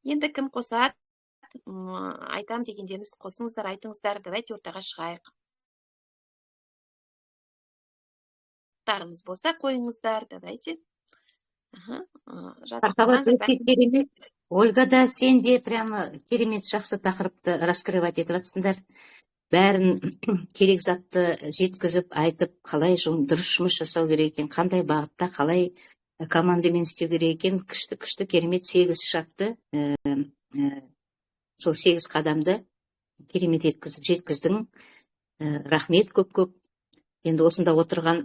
Енді кім қосады? Айтам дегендеріңіз қосыңыздар, айтыңыздар, давайте ортаға шығайық. Тарыңыз болса қойыңыздар, давайте. Мархабат, өте керемет. Ольга да, сен де прямо керемет жақсы тақырыпты раскрывать етіп жатсыңдар. Бәрін керек затты жеткізіп, айтып, қалай дұрыс жұмыс жасау керек екен, қандай бағытта, қалай командамен істеу керек екен, күшті керемет 8 шартты, сол 8 қадамды керемет еткізіп жеткіздің. Рахмет көп. Енді осында отырған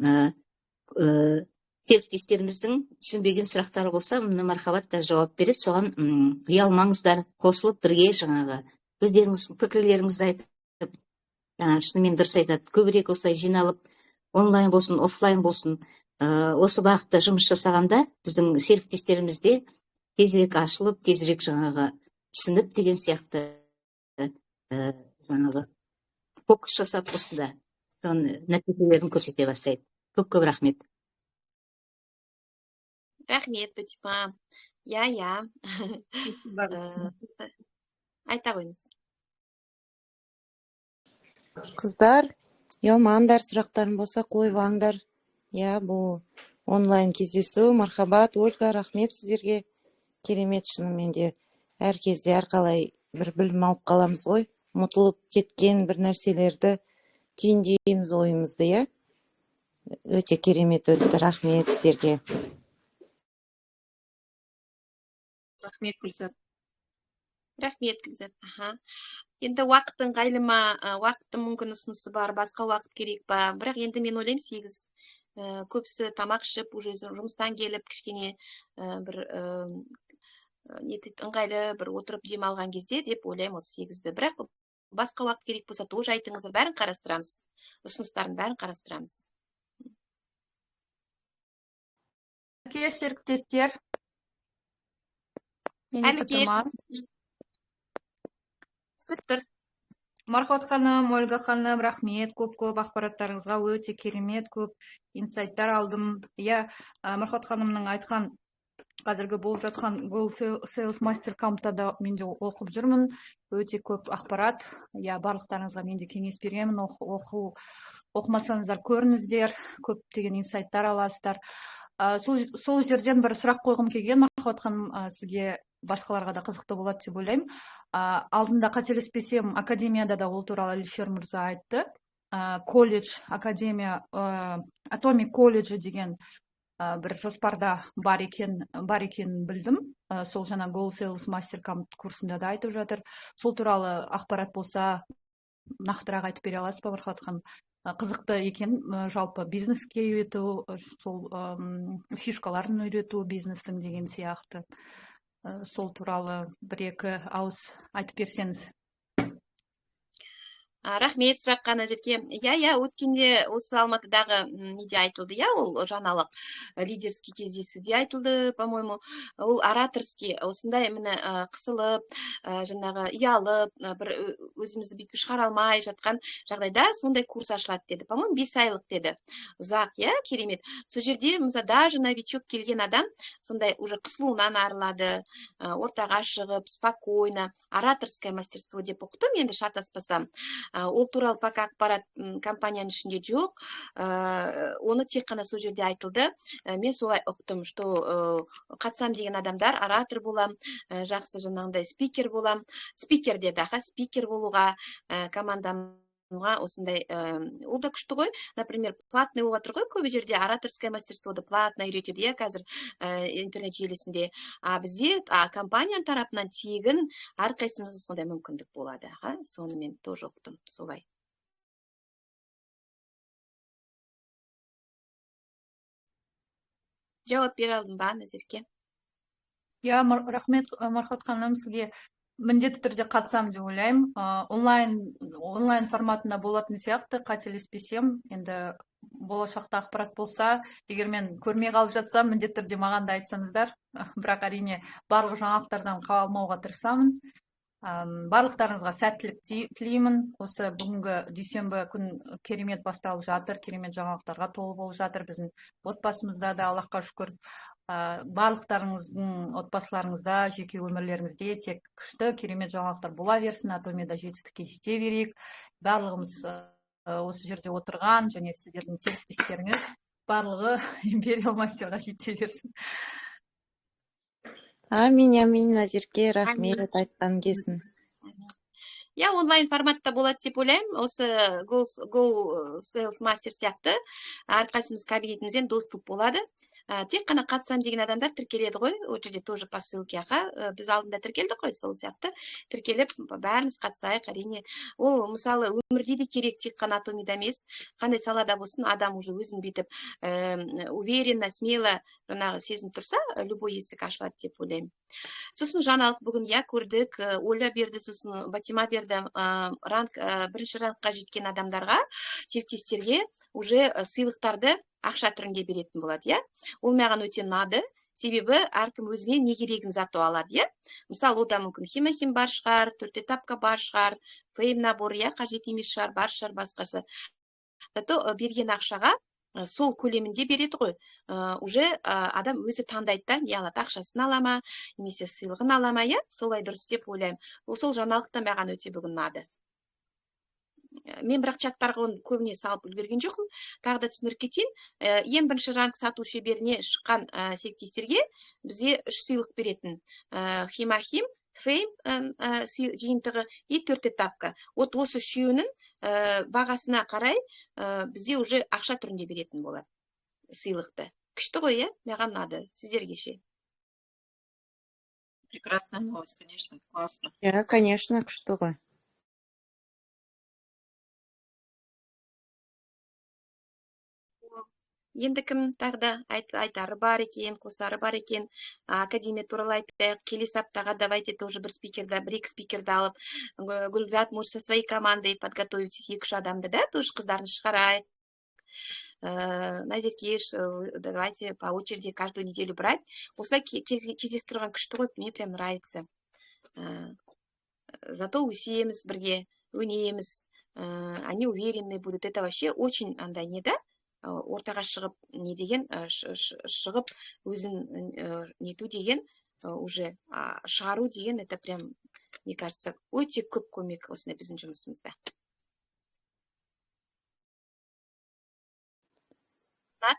серіктестеріміздің түсінбеген сұрақтары болса, мұны Мархабат та жауап береді. Соған ұялмаңыздар, қосылып бірге жаңағы өздеріңіздің пікірлеріңізді айтып, шынымен дұрыс айтады, көбірек осылай жиналып, онлайн болсын, офлайн болсын, осы бағытта жұмыс жасағанда біздің серіктестеріміз де тезірек ашылып, тезірек жаңағы түсініп деген сияқты жаңағы фокус жасап осында нәтижелерін көрсете бастайды. Көп рахмет. Рахмет, Патима. Я. Айта қойыңыз. Қыздар, ұялмаңдар, сұрақтарың болса қойып алыңдар. Бұл онлайн кездесу. Мархабат, Ольга, рахмет сіздерге. Керемет, шынымен де әр кезде әрқалай бір білім алып қаламыз ғой. Ұмытылып кеткен бір нәрселерді түйіндейміз ойымызды, Өте керемет өтті. Рахмет сіздерге. Рахмет, Гүлзат. Рахмет, Гүлзат. Енді уақыттың ыңғайлы уақыттың мүмкін ұсынысы бар, басқа уақыт керек па? Бірақ енді мен ойлаймын 8. Көбісі тамақ ішіп, уже жұмыстан келіп, кішкене бір ыңғайлы бір отырып демалған кезде деп ойлаймын осы 8-ді. Бірақ басқа уақыт керек болса, тоже айтыңыздар, бәрін қарастырамыз. Ұсыныстарын бәрін қарастырамыз. Серіктестер. Сыптыр. Мархабат ханым, Ольга ханым, рахмет. Көп ақпараттарыңызға өте керемет, көп инсайттар алдым. Мархабат ханымның айтқан қазіргі болып жатқан Goal Sales Master Camp'та да мен де оқып жүрмін. Өте көп ақпарат. Барлықтарыңызға мен де кеңес беремін. Оқымасаңыздар көріңіздер, көптеген инсайттар аласыздар. Сол жерден бір сұрақ қойғым келген, Мархабат ханым, сізге басқаларға да қызықты болады деп ойлаймын. Алдында қателеспесем, академияда да ол туралы Алишер мырза айтты. Колледж, академия, Atomic колледжі деген бір жоспарда бар екенін білдім. Сол жаңа Goal Sales Master Camp курсында да айтып жатыр. Сол туралы ақпарат болса, нақтырақ айтып бере аласыз ба, Мархабат ханым? Қызықты екен, жалпы бизнеске үйрету, сол фишкаларын үйрету бизнестің деген сияқты. Сол туралы бір-екі ауыз айтып берсеңіз. Рахмет сұраққа Назерке. Өткенде осы Алматыдағы неде айтылды, ол жаңалық лидерский кездесуде айтылды, по-моему, ол ораторский, осындай міне қысылып, жаңағы ұялып, бір өзімізді бүйтіп шығара алмай жатқан жағдайда сондай курс ашылады деді. По-моему, 5 айлық деді. Ұзақ, керемет. Сол жерде даже новичок келген адам сондай уже қысылуынан арылады, ортаға шығып, спокойно, ораторское мастерство деп оқытым, енді шатаспасам. Ол туралы пока ақпарат компанияның ішінде жоқ. Оны тек қана сол жерде айтылды. Мен солай ұқтым, что қатысам деген адамдар оратор болам, жақсы жаңағындай спикер болам. Спикер деді, спикер болуға командамға осындай, ол да күшті ғой. Например, платный болып жатыр ғой, көп жерде ораторское мастерстводы платно үйретеді, қазір интернет желісінде. Бізде компания тарапынан тегін әрқайсымызға сондай мүмкіндік болады. Соны мен тоже ұқтым, солай. Жауап бере алдым ба, Назерке? Рахмет, Мархабат ханым, сізге міндетті түрде қатысам деп ойлаймын. Онлайн форматында болатын сияқты, қателеспесем, енді болашақта ақпарат болса, егер мен көрмей қалып жатсам, міндетті түрде маған да айтсаңыздар. Бірақ әрине барлық жаңалықтардан қалмауға тырысамын. Барлықтарыңызға сәттілік тілеймін. Осы бүгінгі дүйсенбі күн керемет басталып жатыр, керемет жаңалықтарға толы болып жатыр. Біздің отбасымызда да, Аллахқа шүкір, барлықтарыңыздың отбасыларыңызда, жеке өмірлеріңізде тек күшті, керемет жаңалықтар бола берсін, Атомияда жетістікке жете берейік. Барлығымыз осы жерде отырған және сіздердің серіктестеріңіз барлығы Imperial Masterға жете берсін. Амин, Назерке, рахмет айтқан кезін. Онлайн форматта болады деп ойлаймын. Осы Go Sales Master сияқты әрқайсымыз кабинетімізден доступ болады. тек қана қатысамын деген адамдар тіркеледі ғой, ол жерде тоже по ссылкаға біз алдында тіркелдік қой, сол сияқты тіркеліп бәріміз қатысайық. Әрине ол мысалы өмірде де керек, тек қана анатомияда емес, қандай салада болсын, адам уже өзін бүйтіп уверенно, смело жаңағы сезініп тұрса, любой есік ашылады деп ойлаймын. Сосын жаңалық бүгін көрдік, Оля берді, сосын Батима берді, бірінші рангқа жеткен адамдарға, серіктестерге уже сыйлықтарды ақша түрінде беретін болады, Ол маған өте ұнады. Себебі әркім өзіне не керегін заты алады, Мысалы, ода мүмкін химахим бар шығар, 4 этапка бар шығар, фейм набор, қажет емес шығар, бар шығар, басқасы. Зато берген ақшаға сол көлемінде береді ғой. Уже адам өзі таңдайды да, не алады, ақшасын ала ма, немесе сыйлығын ала ма, солай дұрыс деп ойлаймын. Сол жаңалықта маған өте бүгін ұнады. Мен бірақ чаттарға оны көбіне салып үлгерген жоқпын. Тағы да түсіндіріп кетейін. Ең бірінші ранг сату шеберіне шыққан серіктестерге бізге 3 сыйлық беретін. Химахим, фейм жиынтығы и 4 этапка. Осы үшеуінің бағасына қарай бізде уже ақша түрінде беретін болады сыйлықты. Күшті ғой, маған ұнады. Сіздерге ше? Прекрасная новость, конечно, классно. Конечно, күшті ғой. Енді кім тағы да айтары бар екен, қосары бар екен, академия туралы айтайық. Келесі аптаға давайте тоже бір екі спикерді алып, Гүлзат, может, со своей командой подготовитесь, 2-3 адамды, тоже қыздарын шығарайық. Назеркеш, давайте по очереди каждую неделю брать. Осылай кездестірген күшті ғой, мне прям нравится. Зато өсеміз бірге, өнеміз, они уверенные будут. Это вообще очень андай не, ортаға шығып, не деген, шығып өзін нету деген, уже шығару деген, это прям, мне кажется, өте көп көмек осындай біздің жұмысымызда.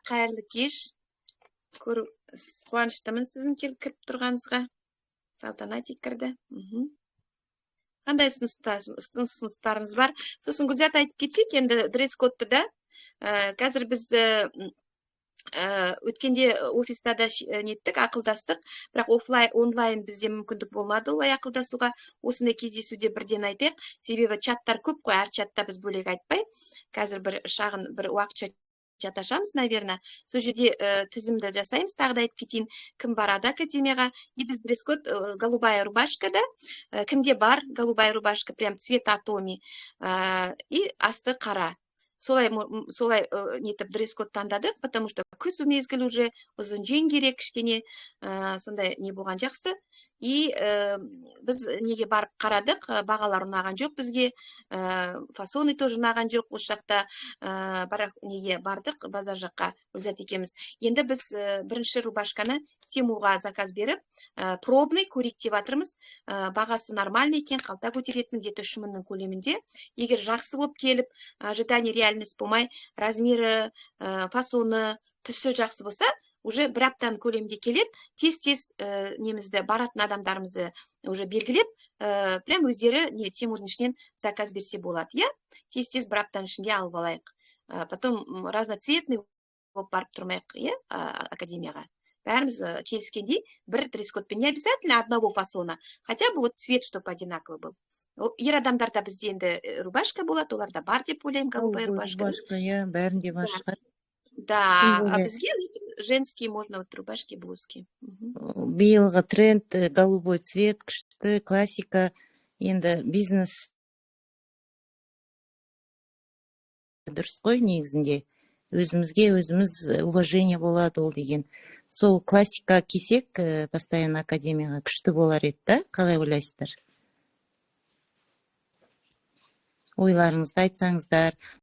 Қайырлы кеш. Қуаныштымын сіздің кіріп тұрғаныңызға. Салтанат кірді. Қандай ұсыныстарыңыз бар? Сосын Гүлзат айтып кетейік, енді дресс-кодты да. Қазір біз өткенде офиста да неттік, ақылдастық, бірақ онлайн бізде мүмкіндік болмады олай ақылдасуға. Осындай кездесуде бірден айтайық. Себебі чаттар көп қой, әр чатта біз бөлек айтпай. Қазір бір шағын, бір уақытша чат ашамыз, наверное. Сол жерде тізімді жасаймыз, тағы да айтып кетейін, кім барады академияға. И біз дресс-код голубая рубашка, да. Кімде бар голубая рубашка, прям цвет атоми. И асты қара. Солай нетіп дресс-код таңдадық, потому что күз мезгіл уже, ұзын жең керек кішкене, сондай не болған жақсы. И біз неге барып қарадық, бағалар ұнаған жоқ бізге, фасоны тоже ұнаған жоқ осы жақта, бірақ неге бардық базар жаққа, Гүлзат екеміз. Енді біз бірінші рубашканы Тимуға заказ беріп, пробный көрейік деп жатырмыз. Бағасы нормальный екен, қалта көтеретін, где-то 3000-нің көлемінде. Егер жақсы болып келіп, ожидание реальность болмай, размері, фасоны, түсі жақсы болса, уже бір аптаның көлемінде келеді, тез-тез немізді, баратын адамдарымызды уже белгілеп, прям өздері Тимурдың ішінен заказ берсе болады. Тез-тез бір аптаның ішінде алып алайық. Потом разноцветный болып барып тұрмайық, академияға. Бәріміз келіскендей, бір дресс-кодпен, не обязательно одного фасона, хотя бы вот цвет, чтобы одинаковый был. Ер адамдарда бізде енді рубашка болады, оларда бар деп ойлаймын, голубая рубашка. Рубашка, бәрінде бар шығар. Да, а бізге женские можно вот рубашки, блузки. Биылғы тренд голубой цвет, күшті, классика, енді бизнес дұрыс қой негізінде. Өзімізге өзіміз уважение болады ол деген. Сол классика кисек постоянно академияға күшті болар еді, да? Қалай ойлайсыздар? Ойларыңызды айтсаңыздар.